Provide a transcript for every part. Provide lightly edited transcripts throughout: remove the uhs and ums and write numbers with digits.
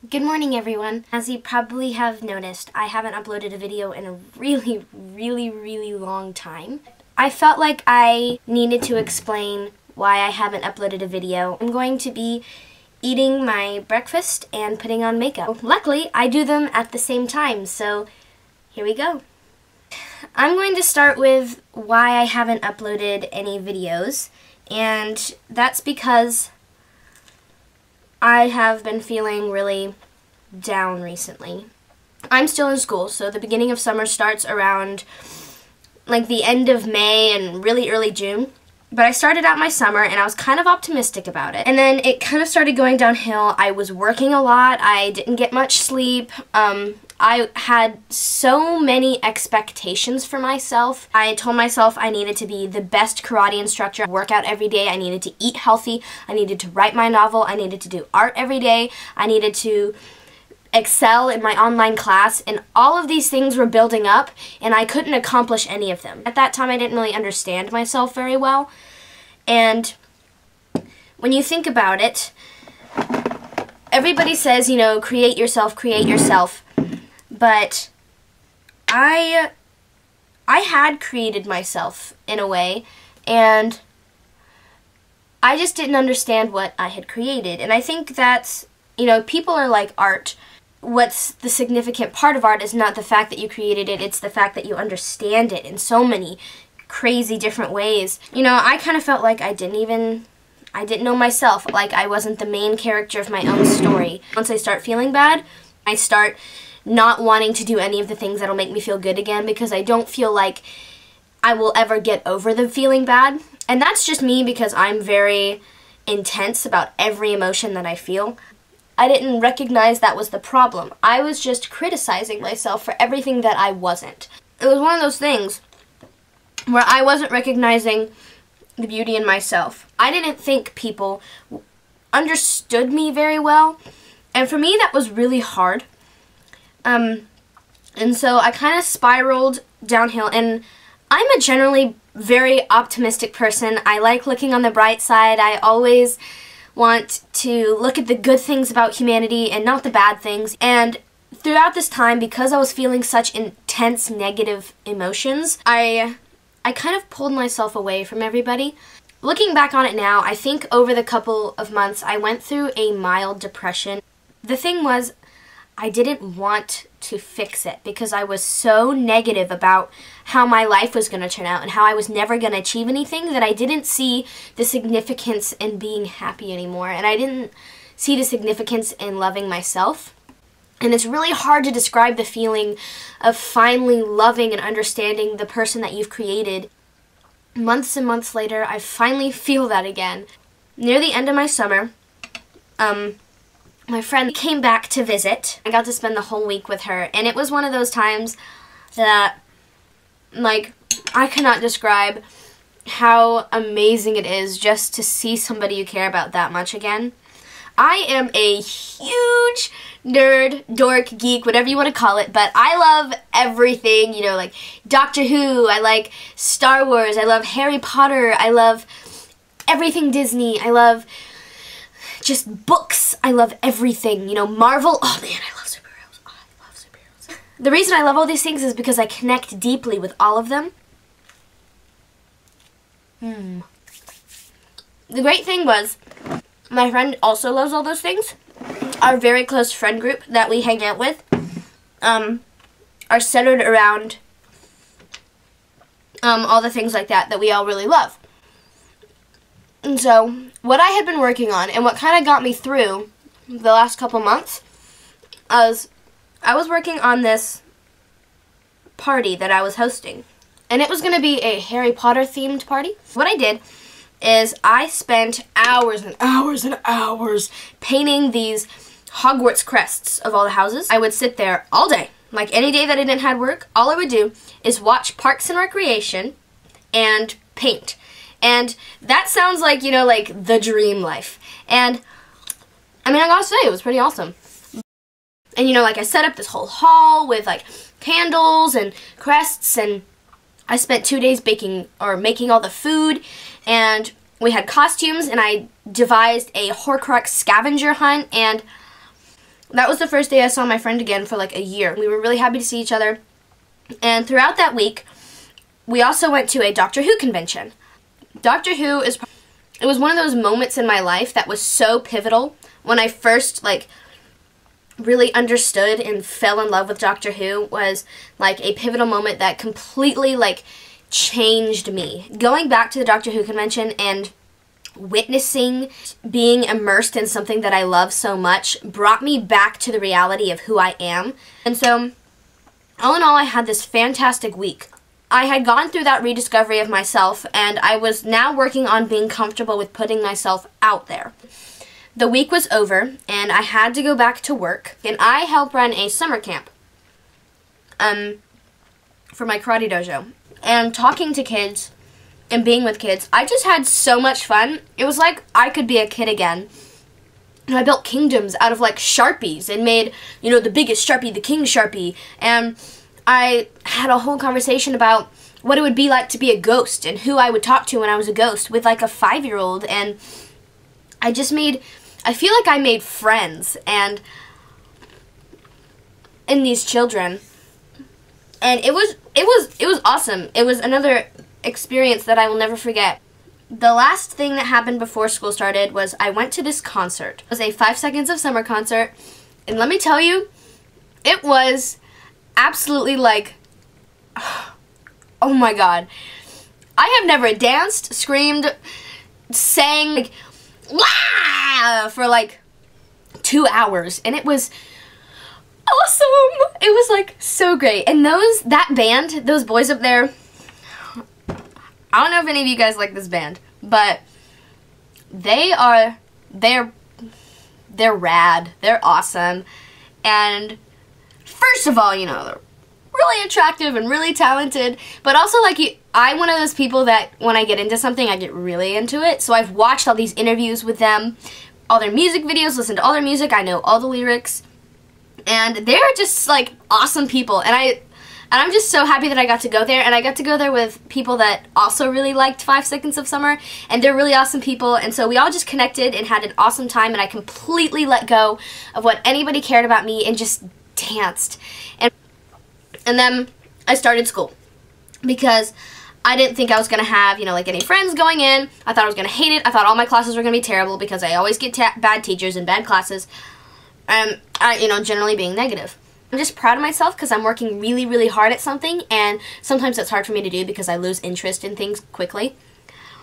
Good morning, everyone. As you probably have noticed, I haven't uploaded a video in a really long time. I felt like I needed to explain why I haven't uploaded a video. I'm going to be eating my breakfast and putting on makeup. Luckily, I do them at the same time, so here we go. I'm going to start with why I haven't uploaded any videos, and that's because I have been feeling really down recently. I'm still in school, so the beginning of summer starts around like the end of May and really early June. But I started out my summer and I was kind of optimistic about it. And then it kind of started going downhill. I was working a lot. I didn't get much sleep. I had so many expectations for myself. I told myself I needed to be the best karate instructor, work out every day, I needed to eat healthy, I needed to write my novel, I needed to do art every day, I needed to excel in my online class, and all of these things were building up, and I couldn't accomplish any of them. At that time, I didn't really understand myself very well, and when you think about it, everybody says, you know, create yourself, but I had created myself in a way, and I just didn't understand what I had created. And I think that's, you know, people are like art. What's the significant part of art is not the fact that you created it, it's the fact that you understand it in so many crazy different ways. You know, I kind of felt like I didn't know myself, like I wasn't the main character of my own story. Once I start feeling bad, I start not wanting to do any of the things that'll make me feel good again because I don't feel like I will ever get over the feeling bad. And that's just me because I'm very intense about every emotion that I feel. I didn't recognize that was the problem. I was just criticizing myself for everything that I wasn't. It was one of those things where I wasn't recognizing the beauty in myself. I didn't think people understood me very well, and for me that was really hard. And so I kind of spiraled downhill, and I'm a generally very optimistic person. I like looking on the bright side. I always want to look at the good things about humanity and not the bad things. And throughout this time, because I was feeling such intense negative emotions, I kind of pulled myself away from everybody. Looking back on it now, I think over the couple of months I went through a mild depression. The thing was, I didn't want to fix it because I was so negative about how my life was going to turn out and how I was never going to achieve anything that I didn't see the significance in being happy anymore, and I didn't see the significance in loving myself. And it's really hard to describe the feeling of finally loving and understanding the person that you've created. Months and months later, I finally feel that again. Near the end of my summer, my friend came back to visit. I got to spend the whole week with her, and it was one of those times that, like, I cannot describe how amazing it is just to see somebody you care about that much again. I am a huge nerd, dork, geek, whatever you want to call it, but I love everything, you know, like Doctor Who, I like Star Wars, I love Harry Potter, I love everything Disney, I love just books, I love everything, you know, Marvel, oh man, I love superheroes, oh, I love superheroes. The reason I love all these things is because I connect deeply with all of them. The great thing was, my friend also loves all those things. Our very close friend group that we hang out with are centered around all the things like that we all really love. And so, what I had been working on, and what kind of got me through the last couple months, was I was working on this party that I was hosting. And it was going to be a Harry Potter themed party. What I did is I spent hours and hours and hours painting these Hogwarts crests of all the houses. I would sit there all day. Like any day that I didn't have work, all I would do is watch Parks and Recreation and paint. And that sounds like, you know, like the dream life. And I mean, I gotta say, it was pretty awesome. And you know, like I set up this whole hall with like candles and crests, and I spent 2 days making all the food, and we had costumes, and I devised a Horcrux scavenger hunt, and that was the first day I saw my friend again for like a year. We were really happy to see each other. And throughout that week, we also went to a Doctor Who convention. Doctor Who it was one of those moments in my life that was so pivotal when I first like really understood and fell in love with Doctor Who. Was like a pivotal moment that completely like changed me. Going back to the Doctor Who convention and witnessing being immersed in something that I love so much brought me back to the reality of who I am. And so all in all, I had this fantastic week. I had gone through that rediscovery of myself, and I was now working on being comfortable with putting myself out there. The week was over, and I had to go back to work, and I help run a summer camp for my karate dojo. And talking to kids and being with kids, I just had so much fun. It was like I could be a kid again. And I built kingdoms out of like Sharpies and made, you know, the biggest Sharpie, the King Sharpie. And I had a whole conversation about what it would be like to be a ghost and who I would talk to when I was a ghost with like a 5-year-old. And I feel like I made friends and in these children. And it was awesome. It was another experience that I will never forget. The last thing that happened before school started was I went to this concert. It was a 5 Seconds of Summer concert, and let me tell you, it was absolutely like, oh my god. I have never danced, screamed, sang, like, wah! For like 2 hours, and it was awesome. It was like so great. And that band, those boys up there, I don't know if any of you guys like this band, but they're rad. They're awesome. And first of all, you know, they're really attractive and really talented, but also like I'm one of those people that when I get into something, I get really into it. So I've watched all these interviews with them, all their music videos, listened to all their music, I know all the lyrics, and they're just like awesome people. And I'm just so happy that I got to go there, and I got to go there with people that also really liked 5 Seconds of Summer, and they're really awesome people, and so we all just connected and had an awesome time, and I completely let go of what anybody cared about me and just danced. And then I started school, because I didn't think I was going to have, you know, like any friends going in. I thought I was going to hate it. I thought all my classes were going to be terrible, because I always get bad teachers and bad classes, and you know, generally being negative. I'm just proud of myself because I'm working really, really hard at something, and sometimes it's hard for me to do because I lose interest in things quickly.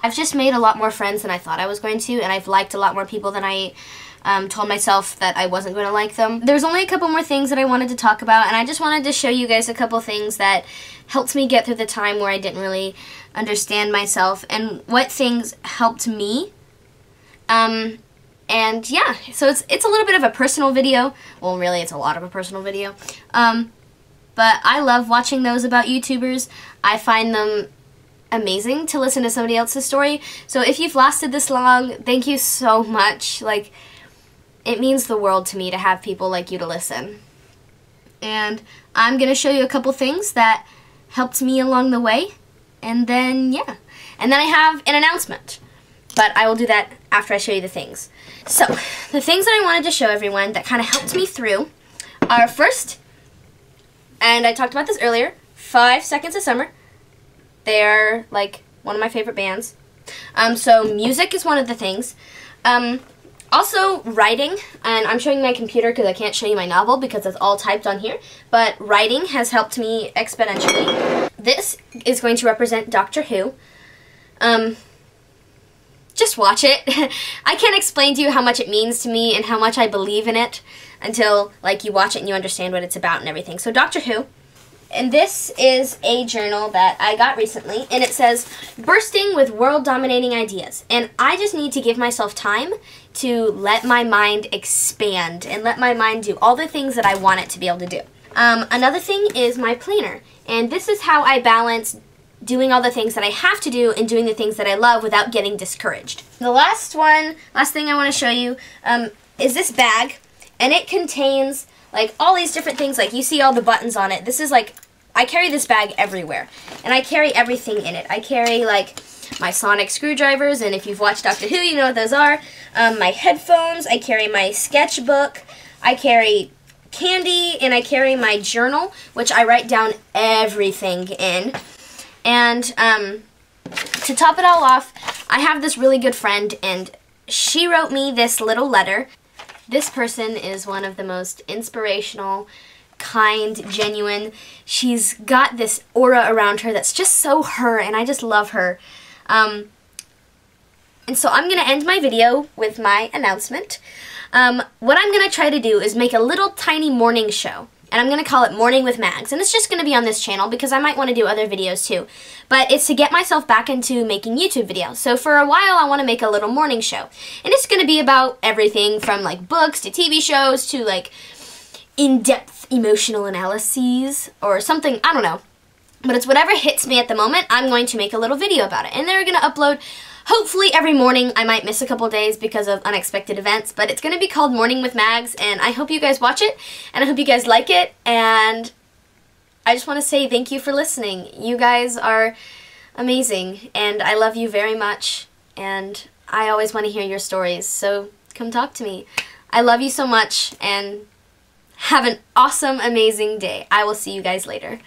I've just made a lot more friends than I thought I was going to, and I've liked a lot more people than I told myself that I wasn't going to like them. There's only a couple more things that I wanted to talk about, and I just wanted to show you guys a couple things that helped me get through the time where I didn't really understand myself, and what things helped me. And yeah, so it's a little bit of a personal video. Well, really, it's a lot of a personal video. But I love watching those about YouTubers. I find them amazing to listen to somebody else's story. So if you've lasted this long, thank you so much. Like, it means the world to me to have people like you to listen. And I'm going to show you a couple things that helped me along the way. And then, yeah. And then I have an announcement. But I will do that after I show you the things. So, the things that I wanted to show everyone that kind of helped me through are first, and I talked about this earlier, 5 Seconds of Summer. They're like one of my favorite bands. So music is one of the things. Also writing, and I'm showing my computer because I can't show you my novel because it's all typed on here, but writing has helped me exponentially. This is going to represent Doctor Who. Just watch it. I can't explain to you how much it means to me and how much I believe in it until like you watch it and you understand what it's about and everything. So Doctor Who. And this is a journal that I got recently, and it says, bursting with world-dominating ideas. And I just need to give myself time to let my mind expand and let my mind do all the things that I want it to be able to do. Another thing is my planner. And this is how I balance doing all the things that I have to do and doing the things that I love without getting discouraged. The last thing I want to show you is this bag, and it contains like all these different things. Like you see all the buttons on it. This is like, I carry this bag everywhere, and I carry everything in it. I carry like my sonic screwdrivers, and if you've watched Doctor Who, you know what those are. My headphones, I carry my sketchbook, I carry candy, and I carry my journal, which I write down everything in. And to top it all off, I have this really good friend, and she wrote me this little letter. This person is one of the most inspirational, kind, genuine. She's got this aura around her that's just so her, and I just love her. And so I'm going to end my video with my announcement. What I'm going to try to do is make a little tiny morning show, and I'm going to call it Morning with Mags, and it's just going to be on this channel because I might want to do other videos too, but it's to get myself back into making YouTube videos. So for a while I want to make a little morning show, and it's going to be about everything from like books to TV shows to like in-depth emotional analyses or something, I don't know, but it's whatever hits me at the moment. I'm going to make a little video about it, and they're going to upload hopefully every morning. I might miss a couple days because of unexpected events, but it's going to be called Morning with Mags, and I hope you guys watch it, and I hope you guys like it, and I just want to say thank you for listening. You guys are amazing, and I love you very much, and I always want to hear your stories, so come talk to me. I love you so much, and have an awesome, amazing day. I will see you guys later.